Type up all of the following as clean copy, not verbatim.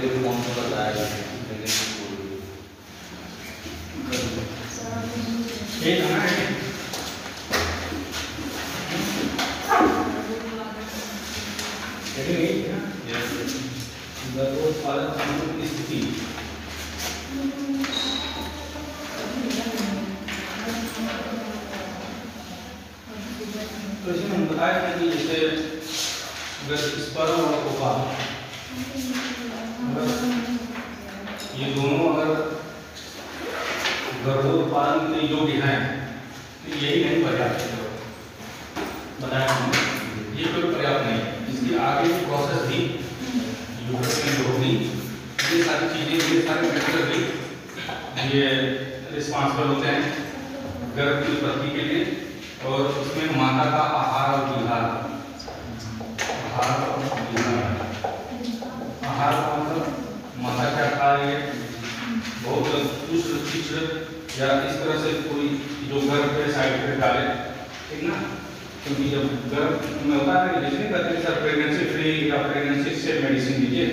देखो कौन सा बताया की स्थिति तो इसमें हम बताया था कि जैसे अगर स्पर्म और ओवा ये दोनों अगर गर्भोत्पादन के योग्य हैं तो यही नहीं पर्याप्त है, बताया हमने ये कोई पर्याप्त नहीं है। इसकी आगे की प्रोसेस भी यूट्रस में जो होगी ये सारी चीजें ये सारे फैक्टर भी ये रिस्पॉन्सिबल होते हैं गर्भ की उत्पत्ति के लिए। और उसमें माता का आहार और विहार, आहार और विहार, आहार का मतलब माता क्या खा रही है, बहुत तीक्ष्ण या इस तरह से कोई जो गर्भ पे साइड पे डाले, ठीक ना। क्योंकि जब गर्भ में होता है ना जिसमें कहते हैं सर प्रेगनेंसी फ्री या प्रेगनेंसी से मेडिसिन दीजिए,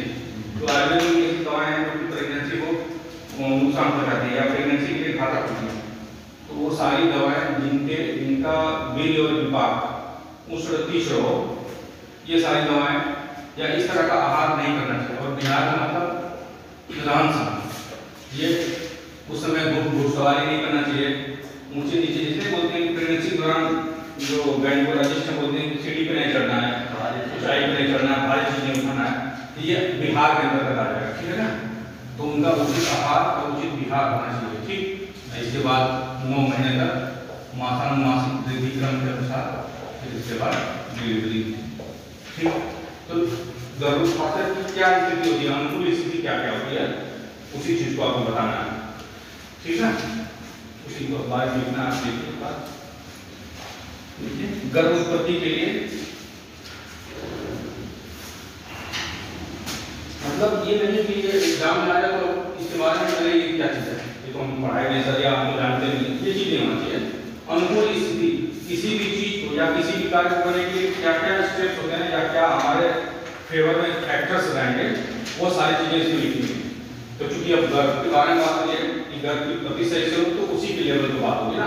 तो आयुर्वेद में ऐसी दवाएं हैं जो प्रेगनेंसी को नुकसान पहुंचाती है या प्रेगनेंसी के लिए घातक होती है। तो वो सारी दवाएं जिनका वीर्य और विपाक उष्ण तीक्ष्ण हो, ये सारी दवाएं या इस तरह का आहार नहीं करना चाहिए। और बिहार का मतलब रहन-सहन, ये उस समय घुड़सवारी नहीं करना चाहिए, ऊंचे नीचे जिसे बोलते हैं कि प्रेगनेंसी के दौरान जो गायनेकोलॉजिस्ट बोलते हैं कि सीढ़ी पे नहीं चढ़ना है, ऊंचाई पे नहीं चढ़ना है, भारी चीजें उठाना है, ये बिहार के अंतर्गत आ जाएगा, ठीक है ना। तो उनका उचित आहार और उचित बिहार होना चाहिए, ठीक। इसके बाद 9 महीने तक मासानुमासिक वृद्धि क्रम के अनुसार, फिर इसके बाद डिलीवरी, ठीक। तो गर्भोत्पादन की क्या स्थिति होती है, अनुकूल स्थिति क्या क्या होती है, उसी चीज को आपको बताना है, ठीक है। उसी को बाद लिखना आप देखिए। गर्भ उत्पत्ति के लिए मतलब ये नहीं कि ये एग्जाम में आ जाए तो इसके बारे में पहले ये क्या चीज है, ये तो हम पढ़ाई नहीं सर या आप तो जानते नहीं, ये चीजें होनी चाहिए। अनुकूल स्थिति किसी भी चीज को या किसी भी कार्य को करने के लिए क्या क्या स्टेप्स होते हैं या क्या हमारे फेवर में फैक्टर्स रहेंगे, वो सारी चीजें इसमें लिखी हुई हैं। तो चूंकि अब गर्भ के बारे में बात करिए कि गर्भ की उत्पत्ति सही से हो तो उसी के लेवल पे बात होगी ना,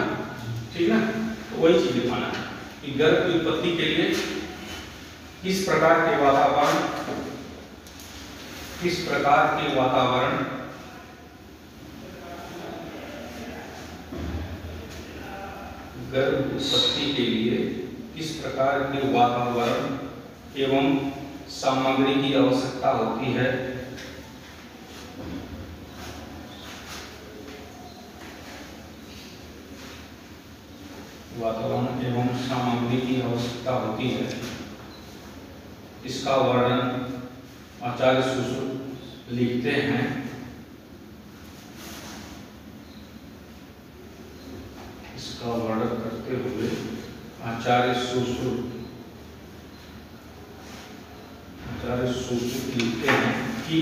ठीक ना। तो वही चीज दिखाना है कि गर्भ की उत्पत्ति के लिए किस प्रकार के वातावरण गर्भ उत्पत्ति के लिए किस प्रकार के वातावरण एवं सामग्री की आवश्यकता होती है, वातावरण एवं सामग्री की आवश्यकता होती है, इसका वर्णन आचार्य सुश्रुत लिखते हैं। इसका वर्णन करते हुए आचार्य सुश्रुत लिखते हैं कि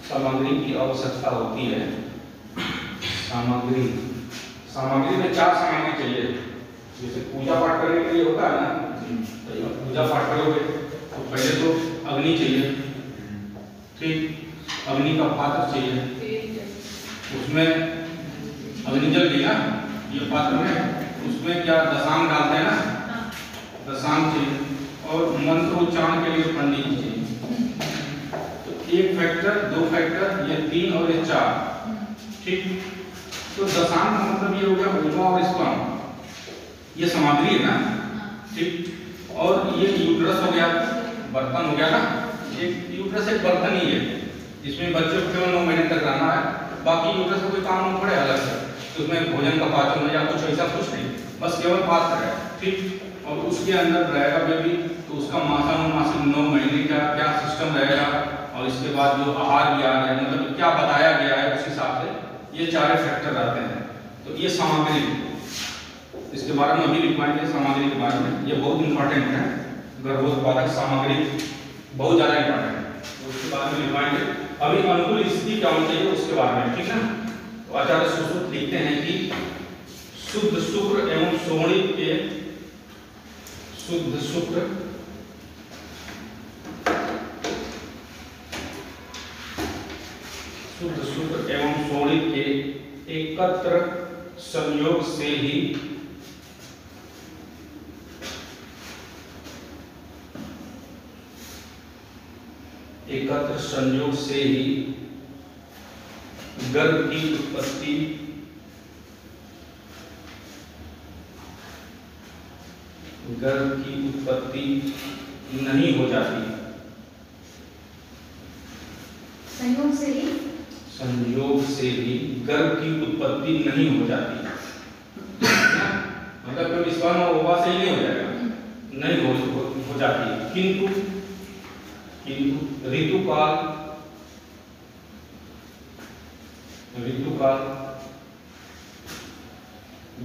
सामग्री की आवश्यकता होती है। सामग्री में 4 सामग्री चाहिए। जैसे पूजा पाठ करने के लिए होता है ना, तो पूजा पाठ करोगे तो पहले तो अग्नि चाहिए, ठीक। अग्नि का पात्र चाहिए, उसमें अग्नि जल गई ना ये पात्र में, उसमें क्या दशांग डालते हैं ना, दशांग चाहिए। और मंत्र उच्चारण के लिए पंडित जी चाहिए। तो 1 फैक्टर 2 फैक्टर, ये 3 और ये 4, ठीक। तो दशांग का मतलब ये हो गया ओवा और स्पर्म, ये सामग्री है ना, ठीक। और ये यूट्रस हो गया, बर्तन हो गया ना, एक यूट्रस एक बर्तन ही है जिसमें बच्चे को केवल 9 महीने तक रहना है, बाकी यूट्रस का कोई काम नहीं पड़े अलग से, तो उसमें भोजन का पाचन या कुछ ऐसा कुछ नहीं, बस केवल पात्र है, ठीक। और उसके अंदर रहेगा बेबी, तो उसका मासानुमासिक 9 महीने का क्या सिस्टम रहेगा, और इसके बाद जो आहार दिया गया है मतलब क्या बताया गया है उस हिसाब से ये 4 फैक्टर रहते हैं। तो ये सामग्री, इसके बारे में अभी लिखवाएंगे सामग्री के बारे में, ये बहुत इंपॉर्टेंट है। गर्भोत्पादक सामग्री बहुत ज़्यादा इंपॉर्टेंट है, उसके बारे में लिखवाएंगे। अभी अनुकूल स्थिति क्या होनी चाहिए उसके बारे में, ठीक है। तो आचार्य सुश्रुत लिखते हैं कि शुद्ध शुक्र एवं शोणित के शुद्ध शुक्र एकत्र संयोग से ही गर्भ की उत्पत्ति नहीं हो जाती। संयोग से ही गर्भ की उत्पत्ति नहीं हो जाती। मतलब कभी स्पर्म और ओवा से ही नहीं हो जाएगा, नहीं हो जाती। किंतु ऋतुकाल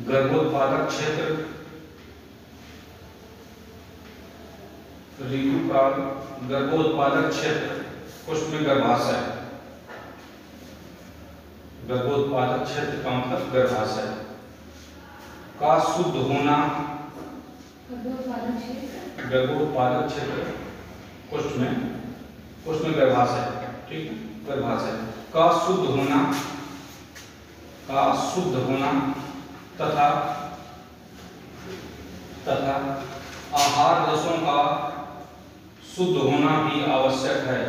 गर्भोत्पादक क्षेत्र कुछ में गर्भाशय, गर्भोत्पादक क्षेत्र का मतलब गर्भाशय का शुद्ध होना, गर्भोत्पादक क्षेत्र कुछ में गर्भाशय, ठीक है, गर्भाशय का शुद्ध होना तथा आहार रसों का शुद्ध होना भी आवश्यक है,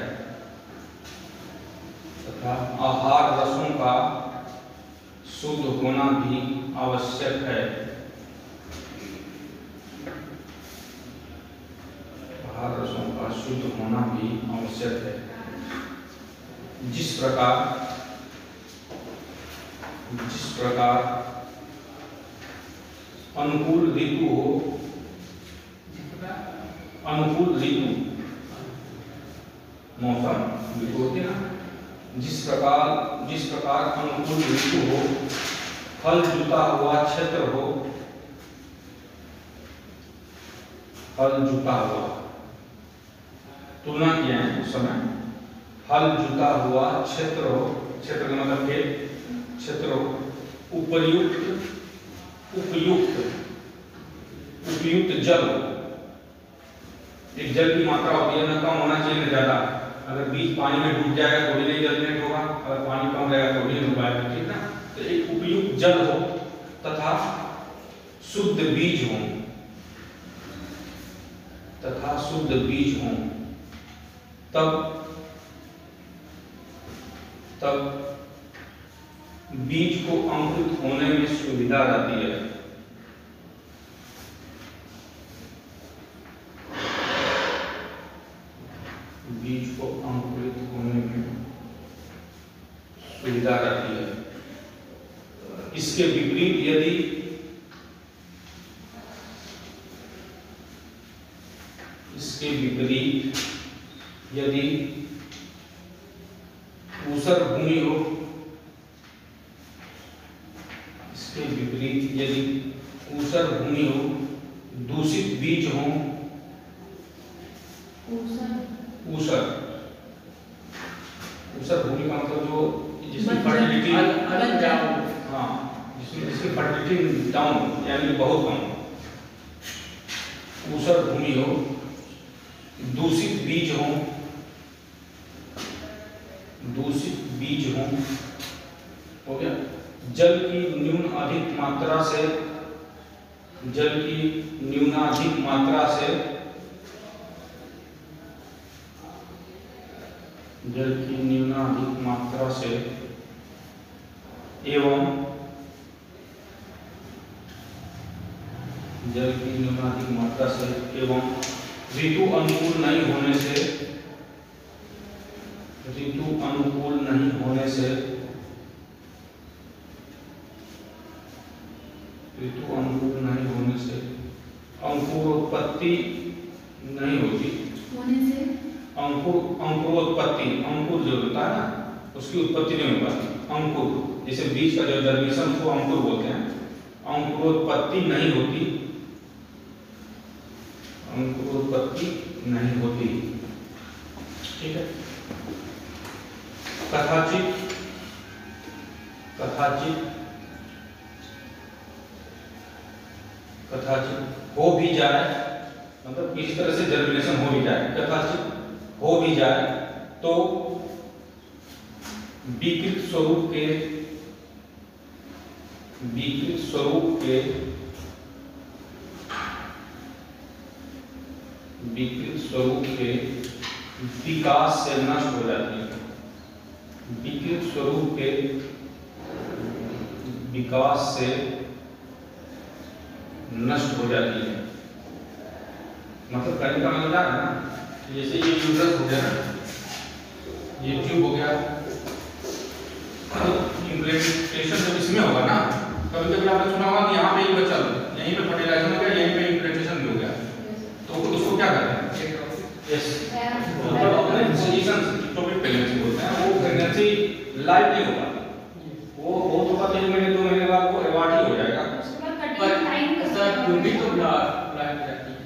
आहार रसों का शुद्ध होना भी आवश्यक है। आहार रसों का शुद्ध होना भी आवश्यक है। जिस प्रकार अनुकूल ऋतु मौसम ऋतु होती है ना, जिस प्रकार अनुकूल ऋतु हो, फल जुता हुआ क्षेत्र हो, तुलना किया है उस समय, फल जुता हुआ क्षेत्र हो, क्षेत्र का मतलब खेत, क्षेत्र हो, उपयुक्त जल हो। एक जल की मात्रा होती है, न कम होना चाहिए न ज्यादा। अगर बीज पानी में डूब जाएगा तो भी नहीं जर्मिनेट होगा, अगर पानी कम रहेगा तो भी नहीं डूबाएगा, ठीक ना। तो एक उपयुक्त जल हो तथा शुद्ध बीज हो, तब बीज को अंकुरित होने में सुविधा रहती है। बीज को अंकुरित होने में सुविधा रहती है। इसके विपरीत यदि ऊसर भूमि हो, दूषित बीज हो, ऊसर भूमि का मतलब जो जिसकी फर्टिलिटी जिसकी फर्टिलिटी डाउन यानी बहुत कम, ऊसर भूमि हो, दूषित बीज हो, हो गया। जल की न्यूनाधिक मात्रा से एवं ऋतु अनुकूल नहीं होने से अंकुरोत्पत्ति नहीं होती। अंकुरोत्पत्ति, अंकुर जो होता है ना, उसकी उत्पत्ति नहीं हो पाती। अंकुर जैसे बीज का जो जर्मिनेशन को अंकुर बोलते हैं, अंकुरोत्पत्ति नहीं होती, ठीक है। कदाचित हो भी जाए, मतलब किसी तरह से जर्मिनेशन हो भी जाए, कदाचित हो भी जाए तो विकृत स्वरूप के विकृत स्वरूप के विकास से नष्ट हो जाती है। विकृत स्वरूप के विकास से नष्ट हो जाती है। मतलब कहने का मतलब है ना, जैसे ये यूट्रस हो गया ना, ये ट्यूब हो गया, इम्प्लांटेशन जब इसमें होगा ना, कभी कभी आपने सुना होगा कि यहाँ पे ही बच्चा यहीं पे फर्टिलाइजेशन हो गया, यहीं पे इम्प्लांटेशन भी हो गया, तो उसको क्या कहते हैं? यस, मतलब अपने डिसीजन टॉपिक प्रेगनेंसी बोलते हैं। वो प्रेगनेंसी लाइफ नहीं होगा, वो बहुत होगा 3 महीने 2 महीने बाद वो एवार्ड ही हो जाएगा। पर ट्यूब भी तो लाइफ जाती है।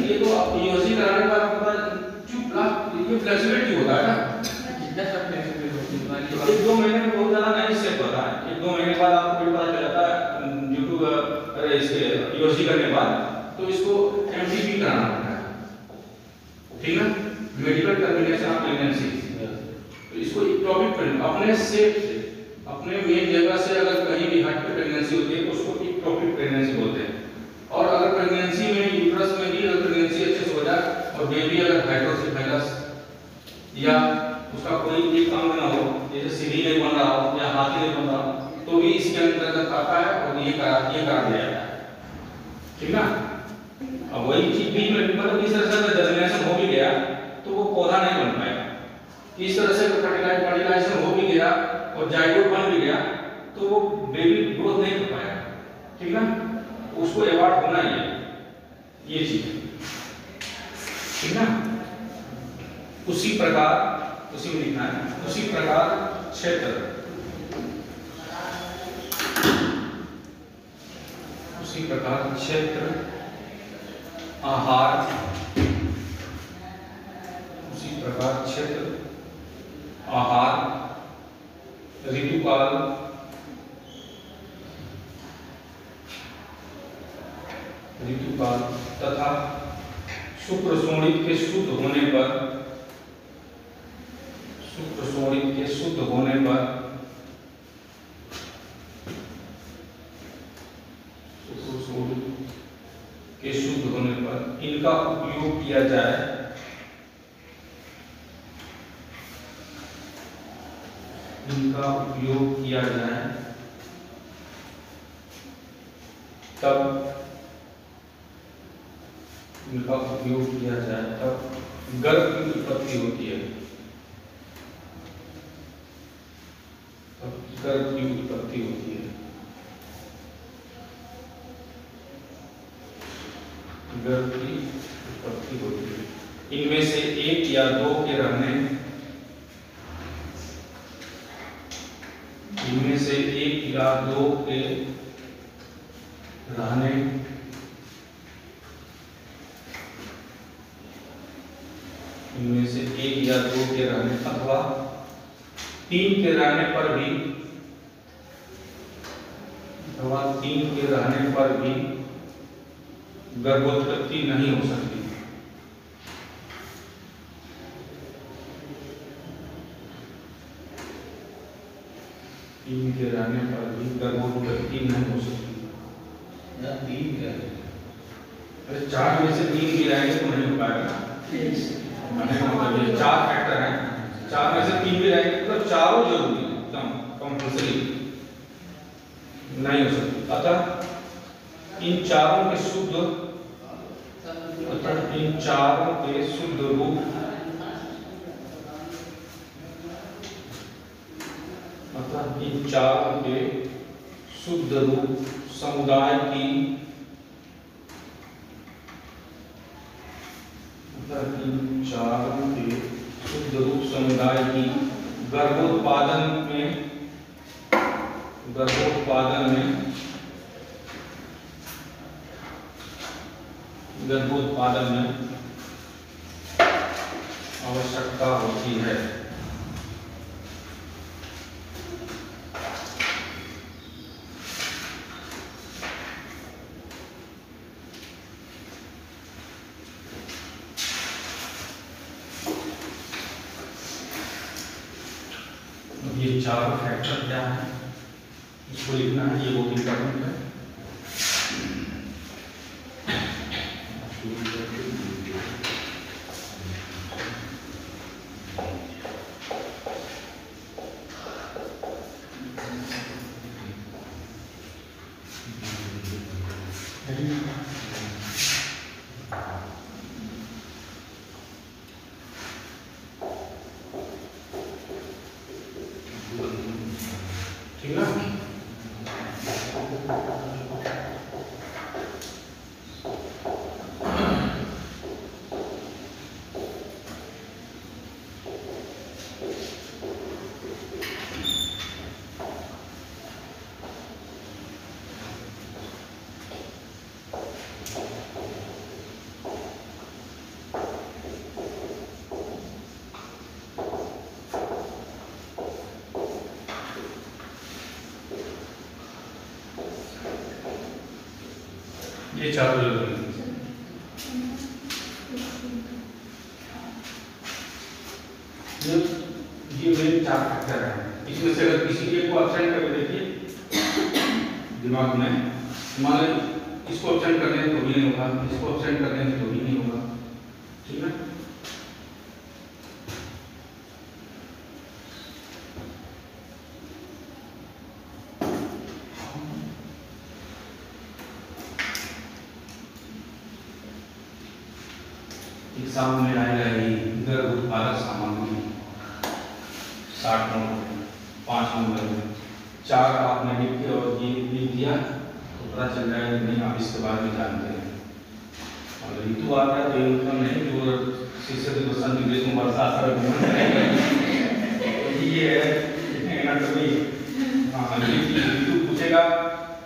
ये तो आप यूजी कराने के बाद आपको पता ट्यूब ये फ्लेक्सिबिलिटी होता है ना, जितना सब फ्लेक्सिबल होती है। 1-2 महीने में बहुत ज्यादा नहीं सेट होता है। 1-2 महीने बाद आपको भी पता चल जाता है ड्यू टू इसके यूजी करने के बाद, तो इसको एमटीपी कराना पड़ता है, ठीक है, मेडिकल टर्मिनेशन ऑफ प्रेगनेंसी। तो इसको इक्टोपिक अपने से अपने मेन जगह से अगर कहीं भी हट के प्रेगनेंसी होती है तो उसको इक्टोपिक प्रेगनेंसी बोलते हैं। और अगर प्रेगनेंसी में यूट्रस में भी अगर प्रेगनेंसी अच्छे से हो जाए और बेबी अगर हाइड्रोसिफेलस या उसका कोई एक अंग ना हो, जैसे सीढ़ी नहीं बन रहा हो या हाथी नहीं बन रहा हो, तो भी इसके अंतर्गत आता है और ये करा दिया जाता है, ठीक ना। अब वही चीज भी मतलब इस तरह से जर्मिनेशन हो भी गया तो वो पौधा नहीं बन पाएगा। इस तरह से फर्टिलाइजेशन हो भी गया और जाइगोट बन भी गया तो वो बेबी ग्रोथ नहीं कर पाएगा, ठीक ना। उसको एवार्ड होना ही है ये चीज, ठीक ना। उसी प्रकार उसी में लिखना है, उसी प्रकार क्षेत्र आहार, उसी प्रकार क्षेत्र आहार, ऋतुकाल, तथा शुक्रशोणित के शुद्ध होने पर इनका उपयोग किया जाए, तब गर्भ की उत्पत्ति होती है। इनमें से 1 या 2 के रहने अथवा 3 के रहने पर भी गर्भोत्पत्ति नहीं हो सकती। अरे 4 में से 3 भी रहेंगे तो नहीं हो पाएगा। 4 फैक्टर हैं, 4 में से 3 भी रहेंगे मतलब चारों जरूरी है, कंपल्सरी नहीं हो सकती। अतः इन चारों के शुद्ध रूप समुदाय की गर्भोत्पादन में आवश्यकता होती है। ये चारों फैक्टर क्या है इसको लिखना है, ये बहुत इंपॉर्टेंट है। ठीक है ना? ये चारों जो ये मेरे 4 फैक्टर हैं। इसमें से अगर किसी एक को ऑप्शन करके देखिए दिमाग में, मान लीजिए इसको ऑप्शन करने तो भी नहीं होगा, इसको ऑप्शन करने तो भी नहीं होगा। ठीक है, एग्जाम में आएगा ही इधर उत्पादक सामग्री 60 नंबर 5 नंबर में 4 आपने लिख के और ये लिख दिया तो पता चल जाएगा नहीं आप इसके बारे में जानते हैं। और ऋतु आता है तो ये मतलब नहीं कि वो शीर्षक के बसंत देश में वर्षा सर घूमन करेगा, ये है ना कभी। हाँ, ऋतु पूछेगा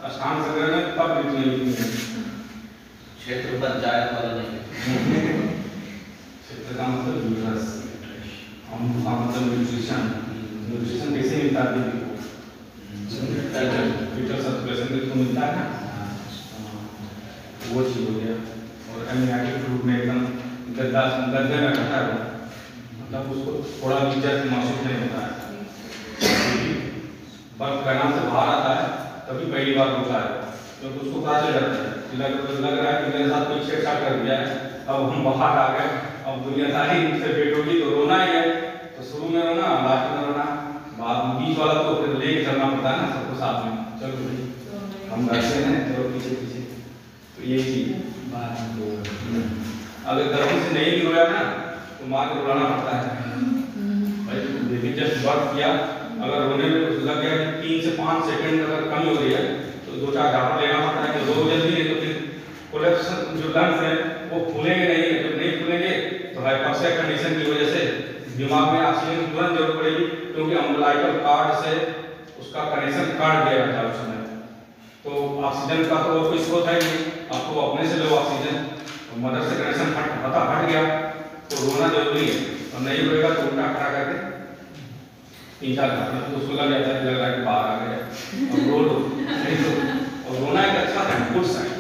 स्थान संग्रह में कब ऋतु लिखेंगे, क्षेत्र पंचायत वाला नहीं। क्षेत्र का मतलब यूट्रस, हम का मतलब न्यूट्रिशन। न्यूट्रिशन कैसे मिलता है बेबी को? फीटल सब्सक्रिप्शन तो मिलता है ना, वो चीज हो गया। और एमियाटिक फ्रूट में एकदम गद्दे में रखा है, मतलब उसको थोड़ा भी जर्क महसूस नहीं होता है। बर्फ पैनाम से बाहर आता है तभी पहली बार होता है, क्योंकि उसको पता चल जाता है लग रहा है कि मेरे साथ कोई छेड़छाड़ कर दिया है, अब हम बाहर आ गए, अब दुनियादारी से भेंट होगी तो रोना ही है। तो शुरू में रोना, लास्ट में रोना, बाद में बीच वाला तो फिर लेके चलना पड़ता है ना सबको साथ में। चलो भाई हम बैठे हैं, चलो पीछे पीछे। तो ये चीज अगर गर्मी से नहीं भी रोया ना तो माँ को रुलाना पड़ता है भाई। देखिए जस्ट वर्क किया, अगर रोने में लग गया 3 से 5 सेकंड अगर कमी हो रही है तो 2-4 घाटा लेना पड़ता है। तो रो जल्दी नहीं तो फिर कोलैप्स जो लंग्स है वो फूलेंगे नहीं, जब नहीं फूलेंगे तो हाइपोक्सिया कंडीशन की वजह से दिमाग में ऑक्सीजन की तुरंत जरूरत पड़ेगी, क्योंकि अम्बलाइकल कार्ड से उसका कनेक्शन काट दिया जाता है उस समय। तो ऑक्सीजन का तो और कोई स्रोत है नहीं, आपको अपने से लो ऑक्सीजन, तो मदर से कनेक्शन हट गया तो रोना जरूरी है। और नहीं रोएगा तो उल्टा खड़ा करके 3-4 घंटे तो उसको लग जाता है, लग रहा है कि बाहर आ गया और रो लो नहीं तो। और रोना एक अच्छा है, गुड साइन।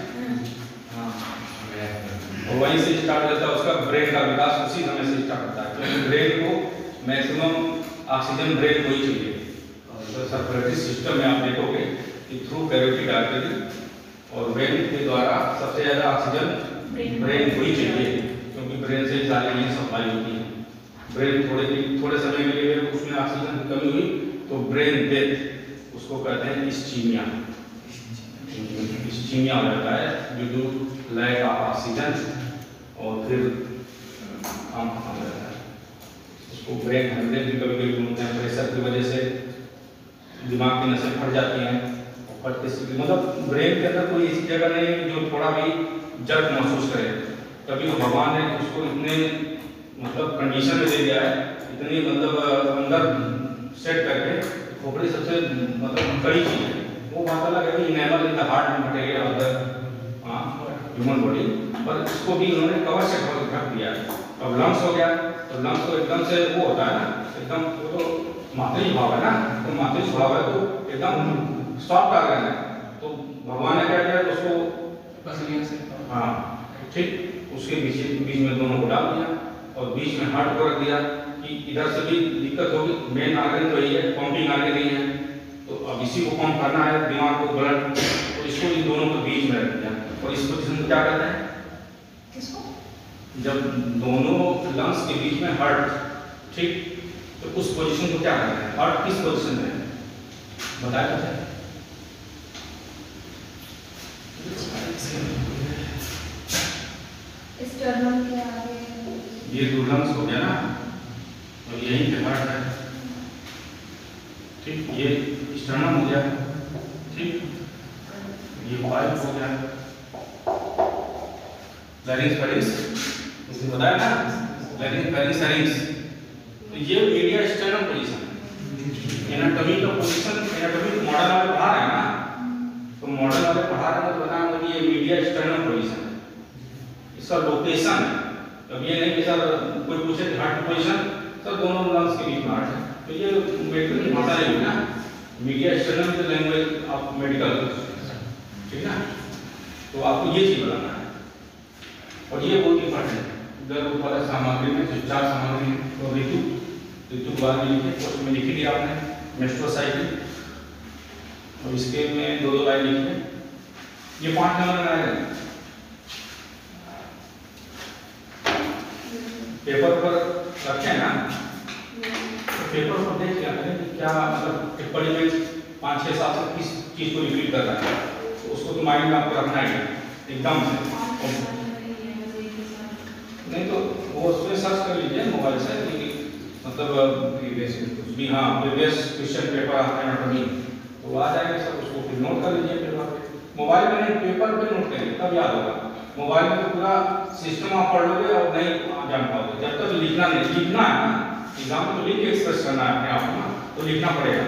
और वहीं से स्टार्ट होता है उसका ब्रेन का विकास, उसी समय से स्टार्ट होता है, क्योंकि ब्रेन को मैक्सिमम ऑक्सीजन ब्रेन को ही चाहिए। और सर्कुलेटरी सिस्टम में आप देखोगे कि थ्रू कैरोटिड आर्टरी और ब्रेन के द्वारा सबसे ज़्यादा ऑक्सीजन ब्रेन को ही चाहिए, क्योंकि ब्रेन से सारी चीज़ें सप्लाई होती है। ब्रेन थोड़े समय के लिए उसमें ऑक्सीजन की कमी हुई तो ब्रेन डेथ, उसको कहते हैं इस्चीमिया। इस्चीमिया हो जाता है due to lack of oxygen, और फिर काम खत्म हो जाता है। उसको ब्रेन हेमरेज भी कभी-कभी बोलते हैं, प्रेशर की वजह से दिमाग की नसें फट जाती हैं। और फट के मतलब ब्रेन के अंदर कोई ऐसी जगह नहीं है जो थोड़ा भी जर्क महसूस करे। तभी तो भगवान ने उसको इतने मतलब कंडीशन में दे दिया है, इतनी मतलब अंदर सेट करके। खोपड़ी सबसे मतलब कड़ी चीज है, वो बात अलग है कि enable in the heart material of the human body, पर इसको भी उन्होंने कवर से ढक दिया है। अब लंग्स हो गया तो लंग्स तो एकदम से वो होता है ना, एकदम वो तो मातृ भाव है ना, तो मातृ भाव है तो एकदम सॉफ्ट ऑर्गन है। तो भगवान ने क्या किया उसको पसलियों से, हाँ ठीक, उसके बीच में दोनों को डाल दिया और बीच में हार्ट को रख दिया कि इधर से भी दिक्कत होगी। मेन आर्गन तो यही है, पंपिंग आर्गन नहीं है, तो अब इसी को पंप करना है दिमाग को ब्लड, तो इसको इन दोनों के बीच में रख दिया और इस पोजीशन को क्या कहते हैं? किसको? जब दोनों लंग्स के बीच में हार्ट, ठीक, तो उस पोजीशन को क्या कहते हैं? हार्ट किस पोजीशन में है बताया था? स्टर्नम के आगे ये दो लंग्स हो गया ना, और यही पे हार्ट है, ठीक, ये स्टर्नम हो गया, ठीक, ये वाइफ हो गया, लैरिंक्स फेरिंक्स, इसने बताया ना, लैरिंक्स फेरिंक्स लैरिंक्स, तो ये मीडिया स्टर्नम पोजीशन है। एनाटॉमी का पोजीशन, एनाटॉमी मॉडल वाले पढ़ा रहे हैं ना, तो मॉडल वाले पढ़ा रहे हैं तो बताया मुझे ये मीडिया स्टर्नम पोजीशन है, इसका लोकेशन है। अब ये नहीं कि सर कोई पूछे कि हार्ट पोजीशन, सर दोनों लंग्स के बीच में हार्ट है, तो ये मेडिकल की भाषा नहीं है ना, media sternum is the language of medical, ठीक है ना, तो आपको ये चीज बताना है। और ये बहुत इंपॉर्टेंट है, इधर ऊपर सामग्री में जो 4 सामग्री तो ऋतु के बाद में लिखे, पोस्ट में लिखी थी आपने मेस्ट्रोसाइकिल, और इसके में 2-2 लाइन लिखी, ये 5 नंबर में आएगा। पेपर पर रखे ना, तो पेपर पर देख लिया करें कि क्या मतलब टिप्पणी में 5-6 साल से किस चीज को रिपीट कर रहा है, तो उसको तो माइंड में आपको रखना ही है एकदम से। नहीं तो वो उसमें सर्च कर लीजिए मोबाइल से कि मतलब भी, हाँ प्रीवियस क्वेश्चन पेपर आता है एनाटॉमी, तो आ जाएगा सब, उसको फिर नोट कर लीजिए पेपर पे। मोबाइल में नहीं, पेपर पे नोट करिए तब याद होगा। मोबाइल में तो पूरा सिस्टम आप पढ़ लोगे और नहीं जान पाओगे, जब तक लिखना नहीं, लिखना है ना, एग्जाम में तो लिख के एक्सप्रेस करना है अपने आप में, तो लिखना पड़ेगा,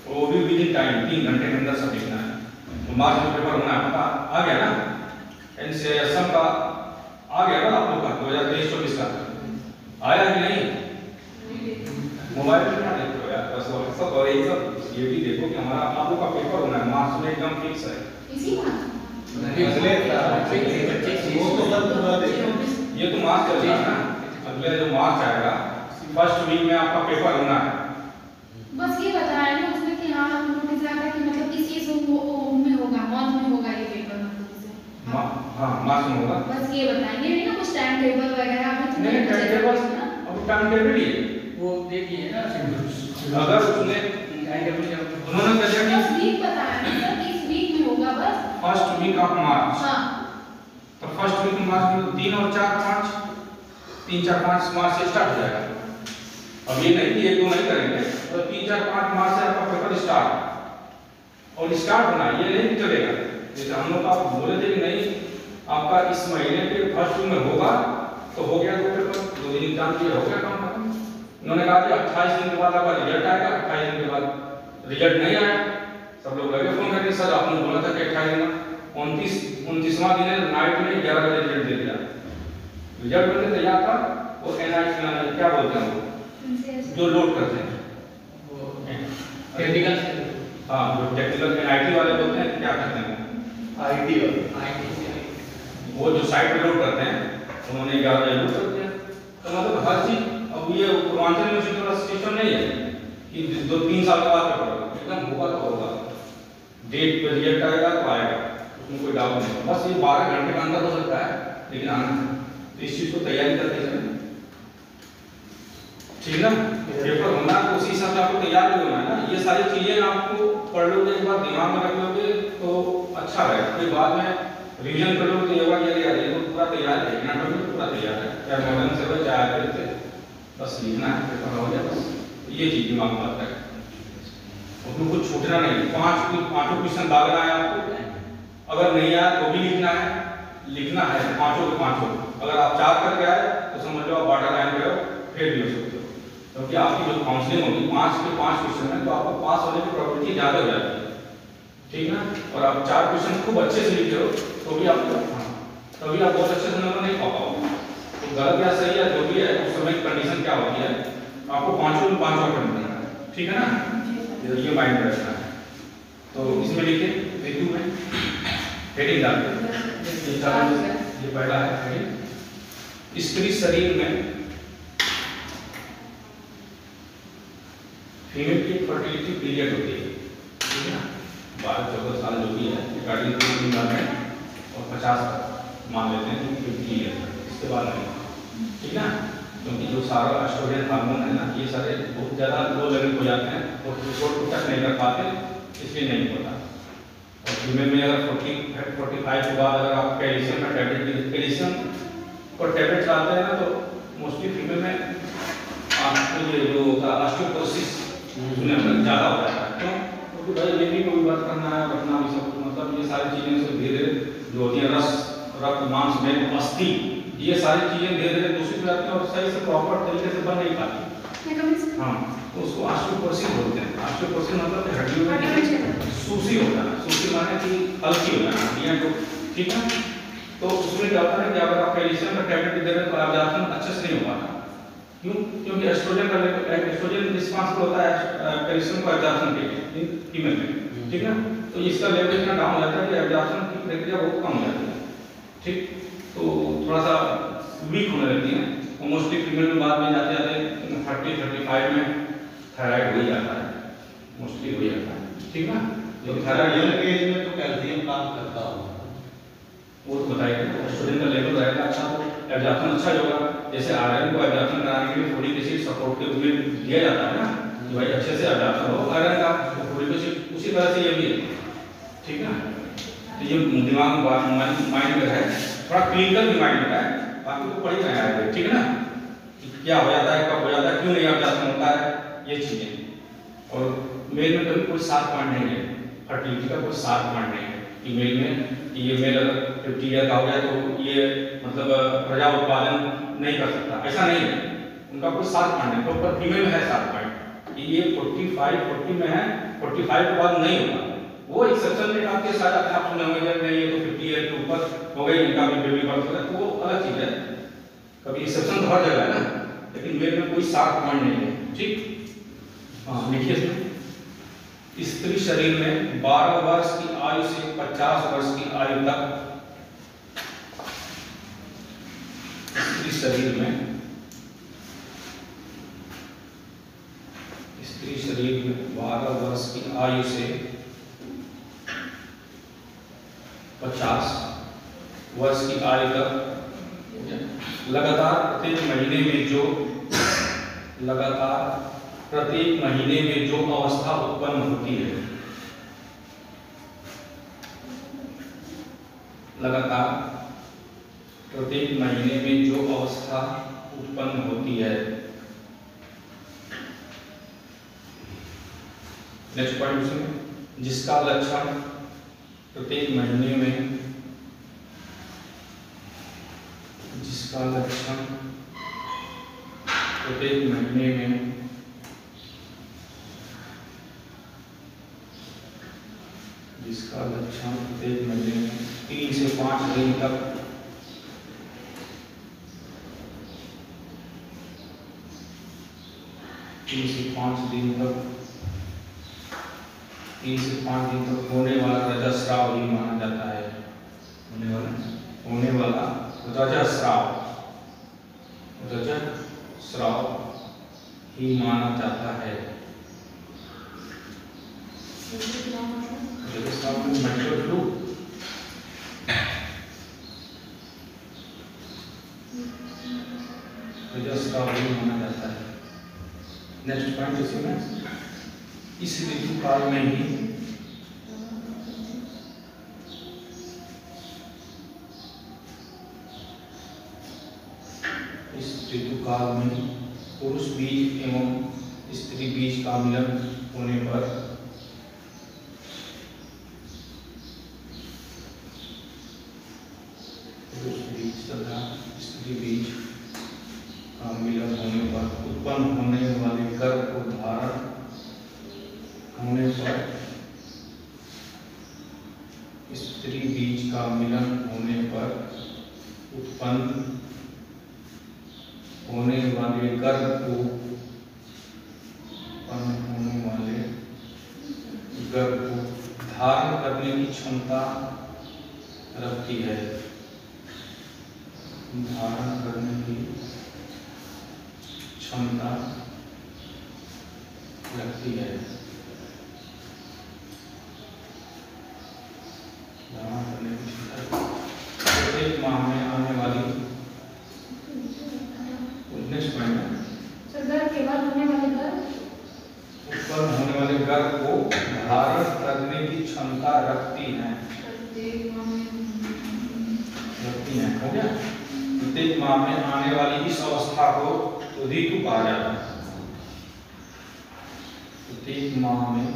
वो भी विद इन टाइम 3 घंटे के अंदर सब लिखना है। तो मार्च में पेपर होना है, आ गया ना, एनसीएसएम का आ गया ना आप लोग का 2023-24 का आया कि नहीं? मोबाइल में क्या देखते हो यार, बस व्हाट्सएप और ये सब, ये भी देखो कि हमारा आप लोग का पेपर होना है मार्च में, एकदम फिक्स है इसी मार्च अगले, ये तो मार्च चल रहा है ना, अगले जो मार्च आएगा फर्स्ट वीक में आपका पेपर होना है। बस ये बताया ना उसमें कि हाँ नोटिस आता है कि मतलब इस में होगा, मंथ में होगा ये पेपर, मतलब हाँ मार्च में होगा, बस ये बताएंगे नहीं ना कुछ टाइम टेबल वगैरह अभी तो नहीं टाइम टेबल, अब टाइम टेबल ही है वो देखिए ना, अगर उसने उन्होंने क्या किया बस वीक बताया ना सर, इस वीक में होगा बस फर्स्ट वीक ऑफ मार्च, हाँ तो फर्स्ट वीक मार्च में 3 और 4 5 3 4 5 मार्च से स्टार्ट हो जाएगा। अब ये नहीं कि 1-2 नहीं करेंगे, तो 3 4 5 मार्च से आपका पेपर स्टार्ट, और स्टार्ट होना ये नहीं चलेगा, जैसे हम लोग आप बोले थे कि नहीं आपका इस महीने के फर्स्ट वीक में होगा, तो हो गया तो पेपर 2 दिन एग्जाम दिया, हो गया काम खत्म। उन्होंने कहा कि 28 दिन के बाद आपका रिजल्ट आएगा, 28 दिन के बाद रिजल्ट नहीं आया, सब लोग लगे फोन करके सर आपने बोला था कि 28 दिन, 29वां दिन है, नाइट में 11 बजे रिजल्ट दे दिया, रिजल्ट बनने तैयार था, वो एनआईटी क्या बोलते हैं वो जो लोड करते हैं टेक्निकल, हाँ जो टेक्निकल एनआईटी वाले बोलते हैं, क्या कहते हैं आईटी से वो जो साइट पे लोड करते हैं, उन्होंने 11 बजे लोड कर दिया, तो मतलब हर चीज। अब ये पूर्वांचल यूनिवर्सिटी वाला सिस्टम नहीं है कि 2-3 साल के बाद पेपर होगा, एकदम होगा तो होगा, डेट पे रिजल्ट आएगा तो आएगा, उसमें कोई डाउट नहीं, बस ये 12 घंटे का अंदर हो सकता है, लेकिन आना है, तो इस चीज को तैयारी करके चलें, ठीक ना। पेपर होना है तो उसी हिसाब से आपको तैयार भी होना है ना, ये सारी चीजें आपको पढ़ लोगे, एक बार दिमाग में रख लोगे तो अच्छा रहेगा, फिर बाद में रिवीजन कर लोगे तो ये बात याद ये तो पूरा तैयार है, एनाटॉमी तो पूरा तैयार है, चाहे मॉडर्न से हो चाहे आयुर्वेद से, बस लिखना है पेपर हो जाए, बस ये चीज दिमाग में आता है, उसमें कुछ छूटना नहीं, 5 क्वेश्चन दागना है आपको, अगर नहीं आया तो भी लिखना है 5 के 5, अगर आप 4 करके आए तो समझ लो आप बॉर्डर लाइन पे हो, फिर भी हो सकते हो, क्योंकि आपकी जो काउंसलिंग होगी 5 के 5 क्वेश्चन में, तो आपको पास होने की प्रोबेबिलिटी ज्यादा हो जाती है, ठीक ना। और आप 4 क्वेश्चन खूब अच्छे से लिखे हो तो भी आपको, तभी आप बहुत अच्छे से नंबर नहीं पा पाओगे, तो गलत या सही या जो भी है उस समय कंडीशन क्या होती है, आपको 5 में 5 अटेम्प्ट करना है, ठीक है ना, ये माइंड में रखना है। तो इसमें लिखिए ऋतु में हेडिंग डालते, ये पहला है हेडिंग, स्त्री शरीर में फीमेल की फर्टिलिटी पीरियड होती है, ठीक है ना, 12-14 साल जो भी है स्टार्टिंग की उम्र में, और 50 मान लेते हैं कि 50 ईयर, इसके बाद नहीं, ठीक है ना। क्योंकि जो सारा एस्ट्रोजन हार्मोन है ना, ये सारे बहुत ज़्यादा लो लेवल हो जाते हैं और रिपोर्ट को टच नहीं कर पाते, इसलिए नहीं होता। और फीमेल में अगर 40-45 के बाद अगर आप कैल्शियम का टैबलेट, कैल्शियम और टैबलेट चलाते हैं ना, तो मोस्टली फीमेल में आपको ये जो ऑस्टियोपोरोसिस ज़्यादा हो जाता है। क्यों? क्योंकि भाई ये भी कोई बात करना है, रखना भी सब, मतलब ये सारी चीज़ें से धीरे धीरे जो होती हैं, रस, रक्त, मांस में अस्थि, ये सारी चीज़ें धीरे धीरे दूषित हो जाती हैं और सही से प्रॉपर तरीके से बन नहीं पाती। हाँ, तो उसको ऑस्टियोपोरोसिस बोलते हैं। ऑस्टियोपोरोसिस मतलब हड्डियों में सूसी होता है, सूसी माने कि हल्की हो जाना हड्डियाँ जो, ठीक है। तो उसमें क्या होता है कि अगर आप कैल्शियम का टैबलेट दे रहे हैं तो एब्जॉर्प्शन अच्छे से नहीं हो पाता। क्यों? क्योंकि एस्ट्रोजन का लेवल, एस्ट्रोजन रिस्पांसिबल होता है कैल्शियम को एब्जॉर्प्शन के लिए फीमेल में, ठीक है। तो इसका लेवल इतना डाउन हो जाता है कि एब्जॉर्प्शन की प्रक्रिया बहुत कम हो जाती है, ठीक। तो थोड़ा सा वीक होने लगती है, और मोस्टली फीमेल में बाद में जाते जाते 30-35 में थायराइड हो ही जाता है, मोस्टली हो ही जाता है, ठीक ना। तो थायराइड एज में तो कैल्शियम काम करता होगा, वो तो बताइए। एस्ट्रोजन का लेवल रहेगा अच्छा तो एब्जॉर्प्शन अच्छा होगा। जैसे आयरन को एब्जॉर्प्शन कराने के लिए फोलिक एसिड सपोर्ट के रूप में दिया जाता है ना, कि भाई अच्छे से एब्जॉर्प्शन हो आयरन का, तो फोलिक एसिड उसी तरह से ये भी है, ठीक है। तो ये दिमाग माइंड में है, थोड़ा क्लिनिकल भी माइंड में है, बाकी को पढ़ी रहे हैं, ठीक है ना, क्या हो जाता है, कब हो जाता है, क्यों नहीं एब्जॉर्प्शन होता है, ये चीज़ें। और मेल में कभी कोई 7 पॉइंट नहीं है, फर्टिलिटी का कोई 7 पॉइंट नहीं है फीमेल में, कि ये मेल अगर 50 ईयर का हो जाए तो ये मतलब प्रजा उत्पादन नहीं कर सकता, ऐसा नहीं है। उनका कोई 7 पॉइंट है, तो पर फीमेल में है 7 पॉइंट कि ये 45-40 में है, 45 के बाद नहीं होगा। वो एक्सेप्शन में आपके साथ अपने आप सुने होंगे नहीं, ये तो 50 ईयर के ऊपर हो गई, इनका भी बेबी बर्थ हो गया, तो वो अलग चीज़ है, कभी एक्सेप्शन तो हर जगह है ना, लेकिन मेल में कोई 7 पॉइंट नहीं है, ठीक। हाँ, देखिए स्त्री शरीर में 12 वर्ष की आयु से 50 वर्ष की आयु तक, स्त्री शरीर में 12 वर्ष की आयु से 50 वर्ष की आयु तक लगातार प्रत्येक महीने में जो अवस्था उत्पन्न होती है, लगातार प्रत्येक महीने में जो अवस्था उत्पन्न होती है। नेक्स्ट पॉइंट उसमें, जिसका लक्षण प्रत्येक महीने में, जिसका लक्षण प्रत्येक महीने में जिसका लक्षण प्रत्येक महीने में 3 से 5 दिन तक, 3 से 5 दिन तक, 3 से 5 दिन तक होने वाला रजस्राव ही माना जाता है। होने वाला रजस्राव ही माना जाता है। रजस्राव में मेंस्ट्रुअल फ्लू, रजस्राव ही माना जाता है। नेक्स्ट पॉइंट इसमें, इस ऋतु काल में ही पुरुष बीज एवं स्त्री बीज का मिलन होने पर पुरुष बीज तथा स्त्री बीज का मिलन होने पर उत्पन्न होने वाले गर्भ को धारण होने पर, स्त्री बीज का मिलन होने पर उत्पन्न होने वाले गर्भ को, धारण करने की क्षमता रखती है। धारण करने की क्षमता रखती है। प्रत्येक माह में आने वाली इस अवस्था को ऋतु कहा जाता है। प्रत्येक माह में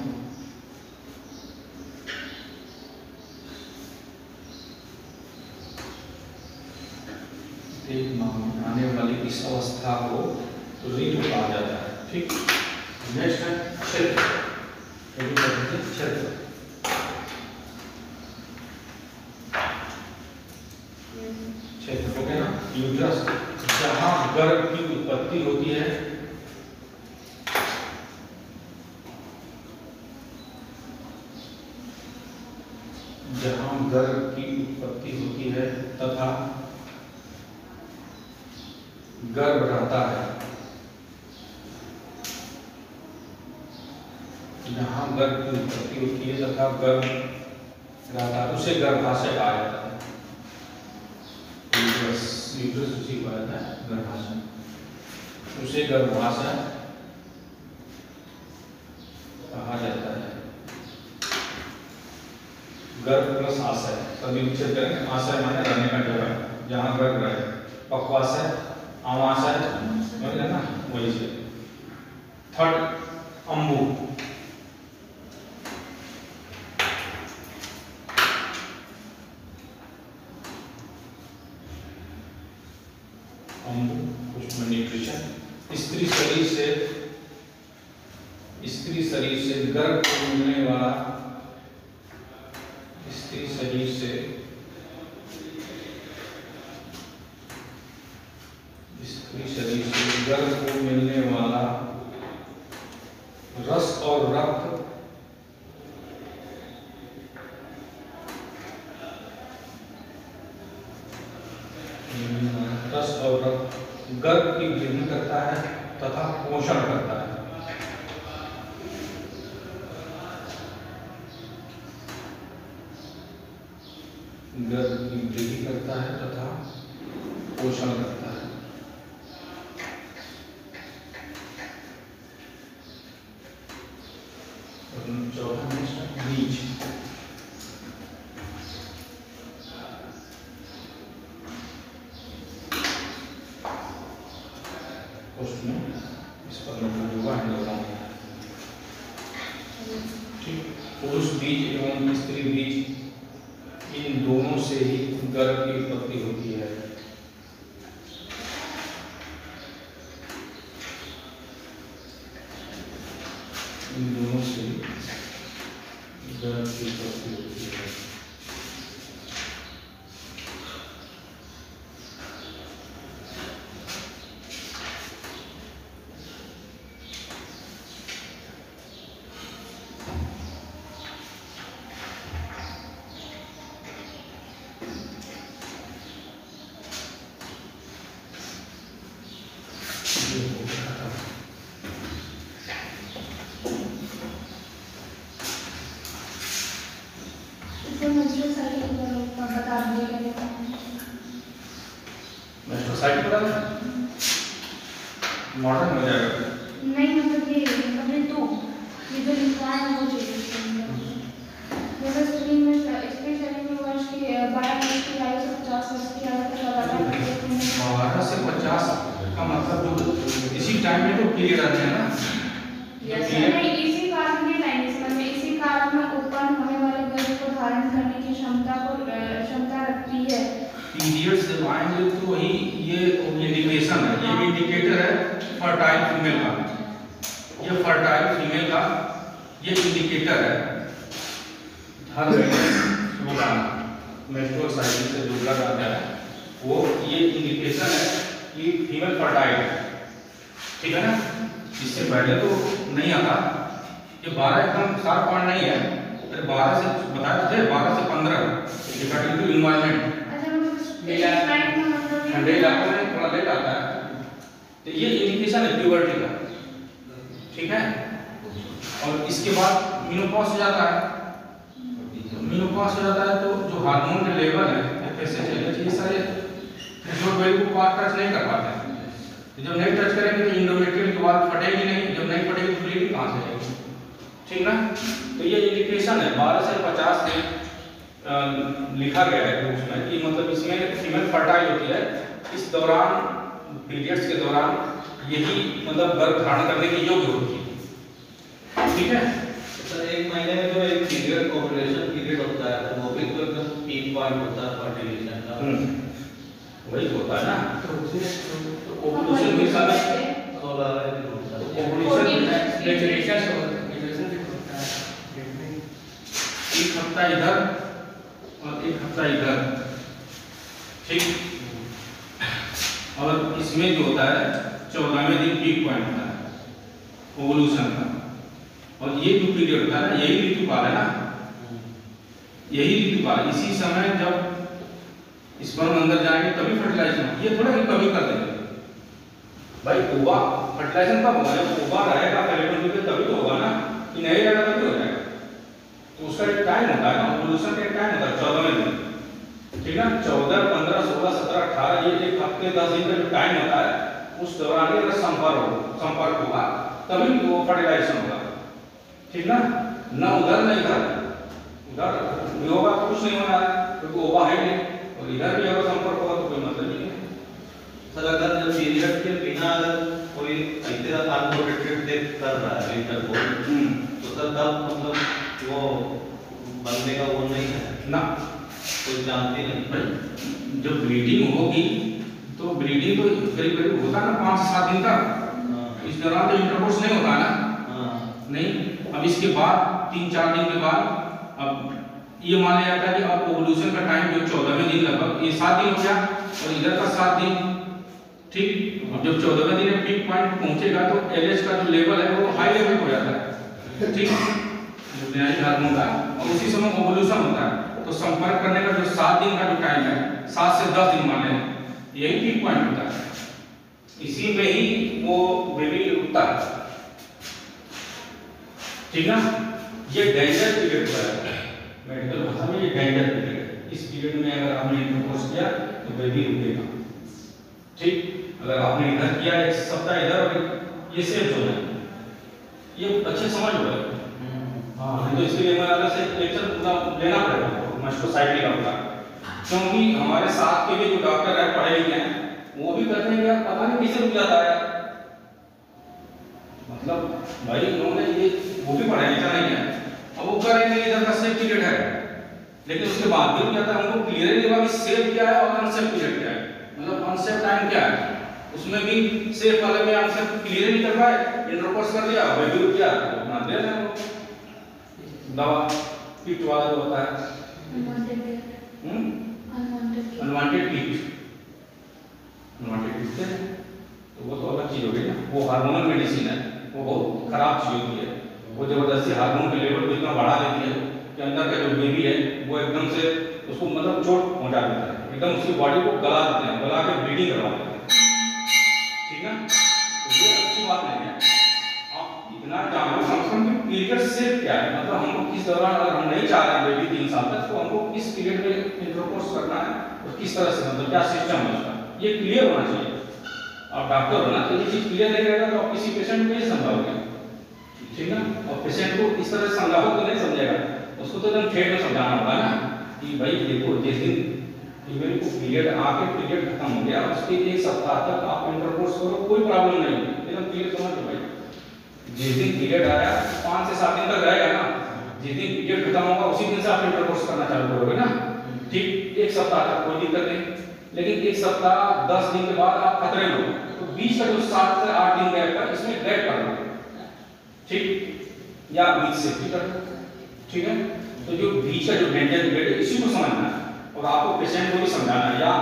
आने वाली इस अवस्था को ऋतु कहा जाता है। ठीक, नेक्स्ट है क्षेत्र। क्षेत्र क्षेत्र हो गया ना, यूट्रस, जहां गर्भ की उत्पत्ति होती है, जहां गर्भ की उत्पत्ति होती है तथा गर्भ रहता है, जहां गर्भ की उत्पत्ति होती है तथा गर्भ रहता है उसे गर्भाशय कहा जाता है। यूट्रस उसी को आता है गर्भाशय, उसे गर्भाशय कहा जाता है। गर्भ प्लस आशय, सभी विच्छेद करेंगे। आशय माने रहने का जगह, जहां गर्भ रहे। पक्वाशय, आमाशय, समझ गए ना, वही से। थर्ड, अम्बु। अम्बु उसमें न्यूट्रिशन। स्त्री शरीर से गर्भ को मिलने वाला, स्त्री शरीर से गर्भ को मिलने वाला रस और रक्त गर्भ की वृद्धि करता है तथा पोषण करता है। गर्भ की वृद्धि करता है तथा पोषण करता है। चौथा बीज। उसमें इस पर ठीक, पुरुष बीज एवं स्त्री बीज, इन दोनों से ही गर्भ की उत्पत्ति होती है। इन दोनों से गर्भ की उत्पत्ति होती है। मॉडर्न हो जाएगा। नहीं मतलब ये जो लिखा है वो चाहिए। जैसे स्क्रीन में इसके शरीर में वर्ष की 12 वर्ष की आयु से 50 वर्ष की आयु तक लगातार 12 से 50 का मतलब जो इसी टाइम में तो पीरियड आते हैं ना। नहीं, इसी काल में टाइम इसमें इसी काल में उत्पन्न होने वाले गर्भ को धारण करने की क्षमता रखती है। पीरियड से आएंगे तो वही ये इंडिकेशन है, ये इंडिकेटर है फर्टाइल फीमेल का। ये फर्टाइल फीमेल का ये इंडिकेटर है। हर महीने मेंस्ट्रुअल साइकिल से जो ब्लड आता है वो ये इंडिकेशन है कि फीमेल फर्टाइल है। ठीक है ना, इससे पहले तो नहीं आता। ये 12 एकदम शार्प पॉइंट नहीं है। अरे 12 से बताया थे 12 से 15 डिपेंडिंग टू एनवायरनमेंट। ठंडे इलाकों में थोड़ा लेट आता है तो ये इंडिकेशन है प्यूबर्टी का। ठीक है, और इसके बाद मेनोपॉज हो जाता है। मेनोपॉज हो जाता है तो जो हार्मोन के लेवल है कैसे चलने चाहिए सारे थ्रेशोल्ड वैल्यू को टच नहीं कर पाते हैं। तो जब नहीं टच करेंगे तो इंडोमेट्रियल की बात फटेगी नहीं, जब नहीं फटेगी तो ब्लीडिंग कहाँ से आएगी। ठीक ना, तो ये इंडिकेशन है 12 से 50 में लिखा गया है उसमें कि मतलब इसमें फीमेल फर्टाइल होती है इस दौरान पीरियड्स के दौरान यही मतलब गर्भ धारण करने के योग्य होती है। ठीक है सर, एक महीने में जो एक पीरियड ओवुलेशन पीरियड होता है वो भी तो एकदम पीक पॉइंट होता है फर्टिलाइजेशन का। वही होता है ना। तो ओवुलेशन के समय 16 दिन होता है। ओवुलेशन एक हफ्ता इधर और एक हफ्ता इधर। ठीक, और इसमें जो होता है 14वें दिन पीक पॉइंट होता है ओवुलेशन का। और ये जो पीरियड होता है ना, यही ऋतुकाल है ना, यही ऋतुकाल। इसी समय जब स्पर्म अंदर जाएंगे तभी फर्टिलाइजेशन। ये थोड़ा ही कमी कर देंगे भाई। ओवा फर्टिलाइजेशन कब होगा? जब ओवा रहेगा फैलोपियन ट्यूब तभी तो होगा ना, कि नहीं रहेगा तभी हो जाएगा। तो उसका एक टाइम होता है ना, ओवुलेशन का एक टाइम होता है 14वें दिन। ठीक है, 14, 15, 16, 17, 18 ये एक हफ्ते 10 दिन का जो टाइम होता है, उस दौरान अगर संपर्क होगा तभी वो फर्टिलाइजेशन होगा। ठीक ना, ना उधर ना इधर। उधर भी होगा तो कुछ नहीं होना है क्योंकि ओवा है नहीं, और इधर भी अगर संपर्क होगा तो कोई मतलब नहीं है। सर, अगर जब पीरियड के बिना अगर कोई इतना अनप्रोटेक्टेड कर रहा है इंटरकोर्स, तो सर तब मतलब वो बनने का वो नहीं है ना, कोई जानती नहीं भाई। जब ब्रीडिंग होगी तो ब्रीडिंग तो करीब करीब होता है ना 5 से 7 दिन तक। इस दौरान तो इंटरकोर्स नहीं होता ना। नहीं, अब इसके बाद 3-4 दिन के बाद अब ये मान लिया जाता है कि अब ओवुलेशन का टाइम जो 14वें दिन लगभग, ये 7 दिन हो गया और इधर का 7 दिन। ठीक, अब जब 14वें दिन में पीक पॉइंट पहुंचेगा तो एलएच का जो लेवल है वो हाई लेवल हो जाता है। ठीक, जो न्यायिक हार्मोन का, और उसी समय ओवुलेशन होता है। तो संपर्क करने का जो 7 दिन का जो टाइम है, 7 से 10 दिन मान लें, यही पीक पॉइंट होता है। इसी में ही वो बेबी उठता है। ठीक ना, ये डेंजर पीरियड होता है मेडिकल भाषा में, ये डेंजर पीरियड है। इस पीरियड में अगर आपने इंटरकोर्स किया तो बेबी रुकेगा। ठीक, अगर आपने इधर किया 1 सप्ताह इधर और ये सेफ जोन है, ये अच्छे समझ लो। हाँ, तो इसके लिए मैं अलग से लेक्चर पूरा लेना पड़ेगा मास्टरसाइकिल का पूरा, क्योंकि हमारे साथ के भी जो डॉक्टर है पढ़े लिखे हैं वो भी कहते हैं कि यार पता नहीं किसे रुक जाता है। मतलब भाई उन्होंने ये वो भी पढ़े लिखा नहीं है, अब वो करेंगे इधर का सेफ पीरियड है, लेकिन उसके बाद भी जाता है उनको क्लियर नहीं होगा कि सेफ क्या है और अनसेफ पीरियड क्या है। मतलब अनसेफ टाइम क्या है, उसमें भी सेफ वाले में अनसेफ क्लियर नहीं कर पाए, इंटरकोर्स कर दिया, बेबी रुक गया, तो अपना दे रहे हैं दवा पीट वाला जो होता है अनवांटेड पीट से, तो वो तो अलग चीज हो गई ना। वो हार्मोनल मेडिसिन है, वो बहुत खराब चीज होती है। वो जबरदस्ती हार्मोन के लेवल को इतना बढ़ा देती है कि अंदर का जो बेबी है वो एकदम से उसको मतलब चोट पहुंचा देता है, एकदम उसकी बॉडी को गला देते हैं, गला के ब्लीडिंग करवा देते हैं। ठीक है, तो ये अच्छी बात नहीं है। आप इतना जानो कम से कम कि पीरियड सेफ क्या है, मतलब हमको किस दौरान अगर हम नहीं चाह रहे बेबी 3 साल तक, तो हमको किस पीरियड में इंटरकोर्स करना है और किस तरह से, मतलब क्या सिस्टम है उसका, ये क्लियर होना चाहिए। आप डॉक्टर हो ना, तो ये चीज क्लियर नहीं रहेगा तो आप किसी पेशेंट को नहीं समझाओगे। ठीक है, और पेशेंट को इस तरह से समझाओ तो नहीं समझेगा, उसको तो एकदम ठेठ में समझाना होगा ना कि भाई देखो जिस दिन फीमेल को पीरियड आके पीरियड खत्म हो गया उसके 1 सप्ताह तक आप इंटरकोर्स करो, कोई प्रॉब्लम नहीं होगी, एकदम क्लियर समझ लो भाई। जिस दिन पीरियड आया 5 से 7 दिन तक रहेगा ना, जिस दिन पीरियड खत्म होगा उसी दिन से आप इंटरकोर्स करना चालू करोगे ना। ठीक, 1 सप्ताह तक कोई दिक्कत नहीं, लेकिन 1 सप्ताह 10 दिन के बाद आप खतरे में हो, तो बीच का जो 7 से 8 दिन गैप है इसमें गैप कर लो। ठीक, या बीच से कर दो। ठीक है, तो जो बीच का जो डेंजर पीरियड है इसी को समझना है और आपको पेशेंट को भी समझाना है, या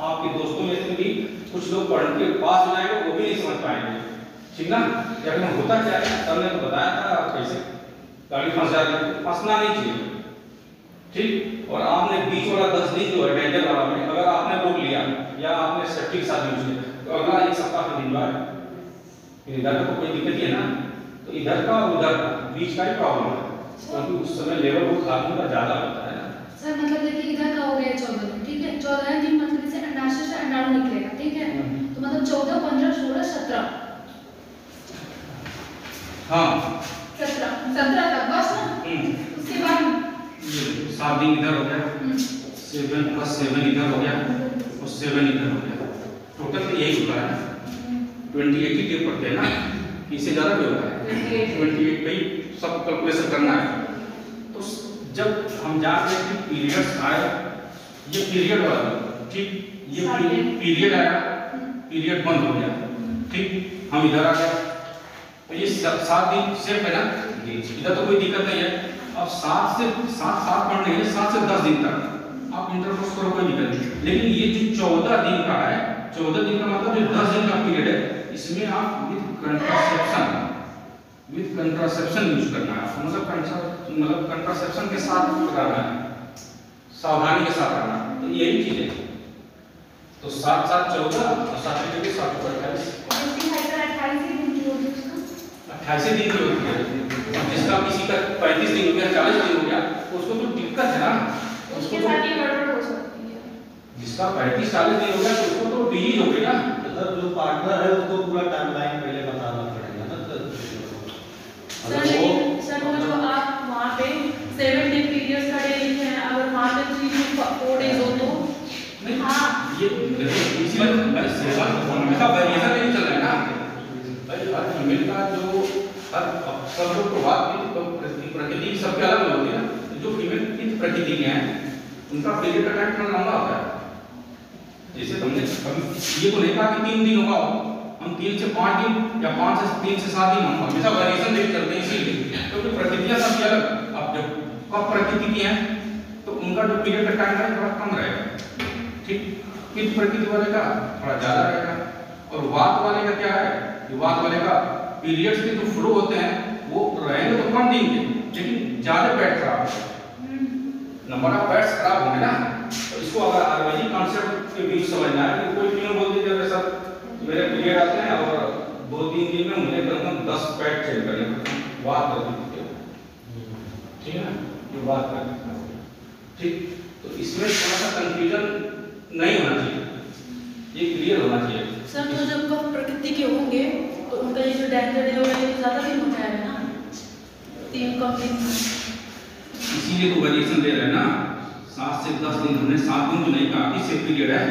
आपके दोस्तों में से भी कुछ लोग पढ़ के पास हो जाएंगे वो भी नहीं समझ पाएंगे। ठीक ना, या फिर होता क्या है, सर ने तो बताया था कैसे गाड़ी फंस जाती है, फंसना नहीं चाहिए। ठीक, और आपने बीच वाला 10 दिन जो है डेंजर वाला में अगर आपने रोक लिया या आपने सेफ्टी के साथ यूज किया तो अगला 1 सप्ताह के दिन बाद फिर इधर का तो कोई दिक्कत ही है ना, तो इधर का और उधर बीच का ही प्रॉब्लम है, क्योंकि उस समय लेवल वो हार्मोन का ज्यादा होता है ना। सर मतलब देखिए इधर का हो गया 14 दिन, ठीक है, 14 दिन मतलब इसे अंडाशय से अंडाणु निकलेगा। ठीक है, तो मतलब 14, 15, 16, 17, हाँ 17 तक बस ना। उसके बाद ये 7 दिन इधर हो गया, 7 + 7 इधर हो गया और 7 इधर हो गया, यही होता है ना, 28 ही टेप पड़ते हैं ना, इससे ज़्यादा भी होता है, 28 पे ही सब कैलकुलेशन करना है। तो जब हम जानते हैं कि पीरियड्स आए, ये पीरियड वाला, ठीक, ये पीरियड आया, पीरियड बंद हो गया, ठीक, हम इधर आ गए, तो ये 7 दिन सेफ है ना, इधर तो कोई दिक्कत नहीं है। अब 7 पढ़ने हैं, 7 से 10 दिन तक आप इंटरकोर्स करो, कोई दिक्कत नहीं। लेकिन ये जो 14 दिन का है, 14 दिन का मतलब जो 10 दिन का पीरियड है, इसमें आप विद कंट्रासेप्शन यूज करना है, मतलब कंट्रासेप्शन के साथ करना है, सावधानी के साथ करना है। तो यही चीज है। तो 7 7 14 और 7 के 7 को 28 28 दिन की होती है। जिसका किसी का 35 दिन हो गया, 40 दिन हो गया, उसको तो दिक्कत है ना, उसके साथ ये गड़बड़ हो सकती है। जिसका 35 40 दिन हो गया तो उसको तो डिजीज हो गई ना। मतलब जो पार्टनर है उसको पूरा टाइमलाइन पहले बताना पड़ेगा ना। सर वो जो आप वहाँ पे 7 डे पीरियड्स का डे लिखे हैं, अगर वहाँ पे 3 to 4 डेज हो तो नहीं, हाँ, ये इसीलिए मैं सेवा हमेशा वेरिएशन नहीं चल रहा है ना भाई। हर फीमेल का जो हर सब लोग को बात प्रकृति की सबके अलग होती है ना। जो फीमेल की प्रकृति के हैं उनका पीरियड का टाइम थोड़ा लंबा होता है। जैसे हमने ये तो नहीं कहा कि 3 दिन होगा, हम 3 से 5 दिन या 5 से 3 से 7 दिन हम हमेशा वेरिएशन देख चलते हैं, इसीलिए क्योंकि प्रकृतियां सबकी अलग। अब जब कब प्रकृति की हैं तो उनका जो पीरियड का टाइम है थोड़ा कम रहेगा, ठीक। पित्त प्रकृति वाले का थोड़ा ज्यादा रहेगा। और वात वाले का क्या है, वात वाले का पीरियड्स के जो फ्लो होते हैं वो रहेंगे तो कम दिन के, लेकिन ज्यादा पेट खराब नंबर ऑफ पेट्स खराब होंगे ना। तो इसको अगर आयुर्वेदिक कॉन्सेप्ट के बीच समझना है कि कोई क्यों बोल दीजिए अगर सर मेरे पीरियड आते हैं और 2-3 दिन में मुझे कम से कम 10 पेट चेंज करने पड़ते हैं, वात करती है, ठीक है ना, ये बात करना ठीक। तो इसमें थोड़ा सा कंफ्यूजन नहीं होना चाहिए, ये क्लियर होना चाहिए। सर तो जब कब प्रकृति के होंगे तो उनका ये जो डेंजर डे होगा ये तो ज़्यादा दिन हो जाएगा ना, 3 कम दिन। इसीलिए तो वेरिएशन दे रहे हैं ना, 7 से 10 दिन। हमने 7 दिन तो नहीं कहा कि सेफ पीरियड है,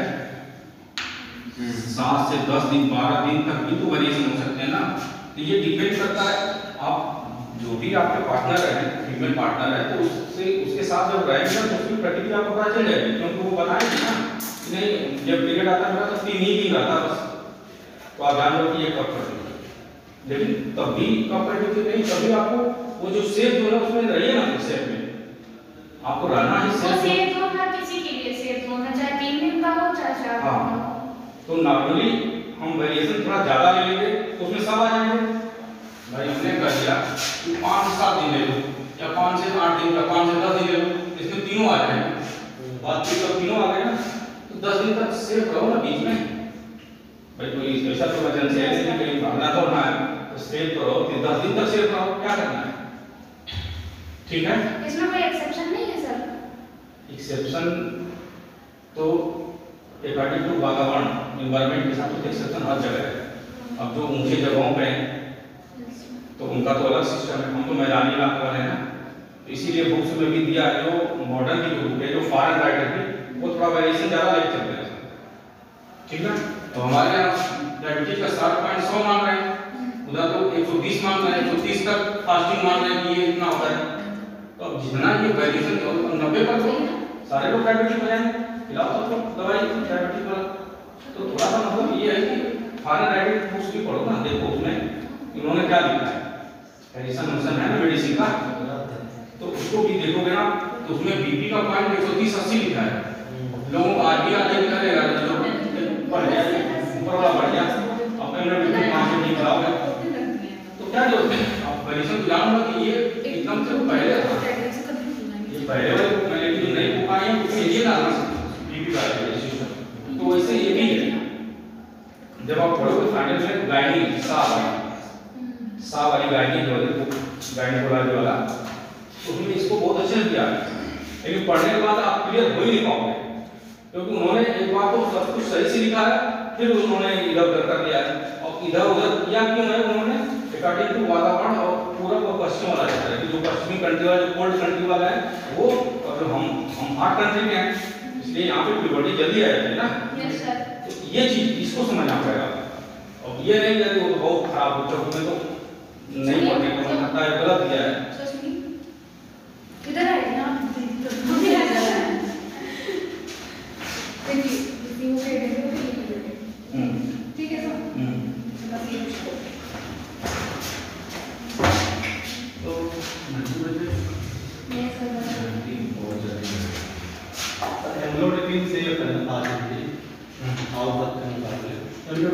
7 से 10 दिन 12 दिन तक भी तो वेरिएशन हो सकते हैं ना। तो ये डिपेंड करता है आप जो भी आपके पार्टनर है, फीमेल पार्टनर है, तो उसके साथ जब रहेंगे तो उसकी प्रकृति आपको पता चल जाएगी, क्योंकि वो बताएगी ना नहीं जब पीरियड आता है तो 3 ही दिन आता बस, तो आप जान लो कि ये कब प्रकृति। लेकिन तभी कब प्रकृति नहीं, तभी आपको वो जो सेफ जो है उसमें रहिए ना, सेफ में आपको रहना ही सेफ जोन हर किसी के लिए सेफ जोन है, चाहे 3 दिन का हो चाहे 4 दिन का हो। तो नॉर्मली हम वेरिएशन थोड़ा ज्यादा ले लेंगे तो उसमें सब आ जाएंगे। भाई हमने कह दिया कि 5 से 7 दिन ले लो या 5 से 8 दिन या 5 से 10 दिन ले लो, इसमें तीनों आ जाएंगे। बात की तो तीनों आ गए ना, तो 10 दिन तक सेफ रहो ना बीच में। भाई कोई स्पेशल इमरजेंसी है नहीं, कहीं भागना दौड़ना है तो सेफ तो रहो, 10 दिन तक सेफ रहो, क्या करना है, ठीक है। इसमें कोई एक्सेप्शन नहीं है सर? एक्सेप्शन तो अकॉर्डिंग टू वातावरण एनवायरनमेंट के साथ एक्सेप्शन हर जगह है। अब जो ऊंची जगहों पे हैं तो उनका तो अलग सिस्टम है, हम तो मैदानी इलाके वाले हैं ना, तो इसीलिए बुक्स में भी दिया है जो मॉडर्न की बुक है, जो फॉरेन राइटर की, वो थोड़ा वेरिएशन ज़्यादा लेके चलते हैं, ठीक है। तो हमारे यहाँ डायबिटीज का 60.100 मान रहे हैं, उधर तो 120 मान रहे हैं, 130 तक फास्टिंग मान रहे हैं कि ये इतना होता है। तो अब जितना ये वेरिएशन 90 पर तो सारे लोग डायबिटीज हो जाएंगे, खिलाओ तो दवाई डायबिटीज वाला। तो थोड़ा सा मतलब ये है कि फॉरेन राइटर बुक्स भी पढ़ो ना, देखो उसमें उन्होंने क्या लिखा है, एडिशन है ना मेडिसिन का, तो उसको भी देखोगे ना तो उसमें बीपी का पॉइंट 130-80 लिखा है। लोगों को आज भी आगे करेगा जो बढ़ गया ऊपर वाला बढ़ गया, अपने में बीपी 5 नहीं खराब है तो क्या जरूरत है। आप मेडिसिन जानो कि ये एकदम से पहले था, ये पहले वाले मैंने जो नई बुक आई है उसमें ये ना बीपी का सिस्टम, तो वैसे ये भी है। जब आप पढ़ोगे फाइनल में गाइनिंग सा वाली गाइनिंग जो है गाइनिकोलॉजी वाला, तो उसमें इसको बहुत अच्छे से दिया है, लेकिन पढ़ने के बाद आप क्लियर हो ही नहीं पाओगे, क्योंकि उन्होंने एक बार तो सब कुछ सही से लिखा है, फिर उन्होंने इधर उधर कर दिया है। और इधर उधर किया क्यों है, उन्होंने अकॉर्डिंग टू वातावरण और पूरा वो पश्चिम वाला रहता है, जो पश्चिमी कंट्री वाला जो कोल्ड कंट्री वाला है वो, और हम हॉट कंट्री में हैं, इसलिए यहाँ पे प्यूबर्टी जल्दी आ जाती है ना। Yes sir. तो ये चीज इसको समझना पड़ेगा। अब ये नहीं कि वो बहुत खराब हो चुका, मैं तो नहीं पढ़ने का मन करता है, गलत किया है। इधर आइए ना, मुझे ऐसा है देखिए वो कह रहे थे ठीक है सर। बस ये तो मैं सर एम्ब्लोडेपिन से करना आज भी आओ तक का निकाल ले।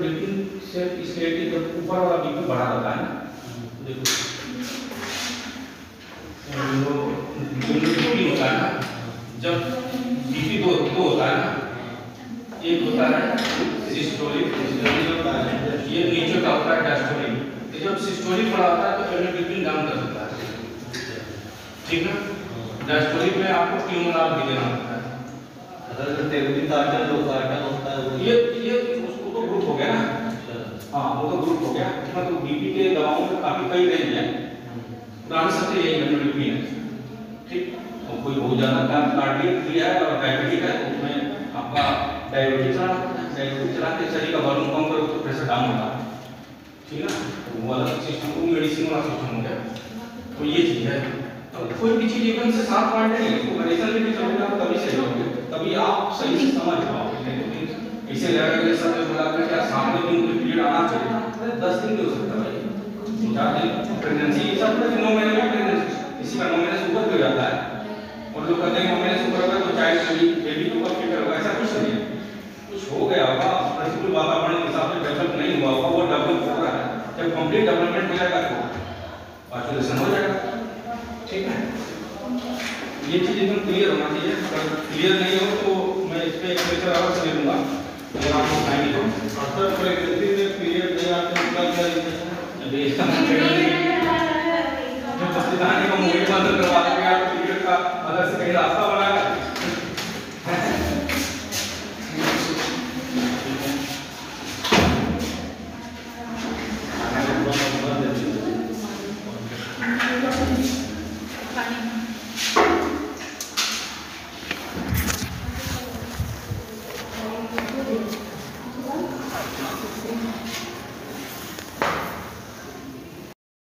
लेकिन सिर्फ इसलिए कि जब ऊपर वाला बीपी बढ़ा रहता है ना, देखो बीपी होता है ना, जब बीपी दो होता है ना, एक होता है सिस्टोलिक, ये नीचे का होता है डायस्टोलिक। जब सिस्टोलिक बढ़ा होता है तो एल्लोडेपिन डाउन कर देता है, ठीक है। डायस्टोलिक में आपको क्यूमोलार भी देना होता है। अगर टेबुलिन कार्टन लो कार्टन होता है वो ये उसको तो ग्रुप हो गया ना, हाँ वो तो ग्रुप हो गया। मतलब बीपी के दवाओं में काफी कई रेंज है, पुराने सबसे यही एल्लोडेपिन है, ठीक। और कोई बहुत ज्यादा कार्डियक भी है और डायबिटिक है, उसमें आपका डायबिटिक चला के शरीर का वॉल्यूम कम करो तो प्रेशर डाउन होगा, ठीक है ना। तो वो वाला सिस्टम, वो मेडिसिन वाला सिस्टम हो गया। तो ये चीज है, तो कोई भी चीज एकदम से साफ पॉइंट नहीं है, उसको मेडिसिन लेके चलोगे आप तभी सही होगे, तभी आप सही से समझ पाओगे। इसे लगा कि सब बोला कि क्या 7 दिन के पीरियड आना चाहिए, अरे 10 दिन भी हो सकता है भाई, 4 दिन प्रेगनेंसी सब 9 महीने में प्रेगनेंसी, इसी का 9 महीने से ऊपर हो जाता है। और लोग कहते हैं 9 महीने से ऊपर होगा तो चाइल्ड बेबी को कब फिट होगा, ऐसा कुछ नहीं है। कुछ हो गया होगा, प्रतिकूल वातावरण के हिसाब से डेवलप नहीं हुआ होगा, वो डेवलप हो रहा है। जब कंप्लीट डेवलपमेंट हो जाएगा तो पार्चुलेशन हो जाएगा, ठीक है। ये चीज एकदम क्लियर होना चाहिए, अगर क्लियर नहीं हो तो मैं इस पे एक लेक्चर और से ले लूंगा, अगर आप बताएंगे तो। अगर प्रेगनेंसी में पीरियड नहीं आते उसका क्या रीजन है? जब पतिदानी का मूवी बंद करवा देंगे आप पीरियड का अलग से कहीं रास्ता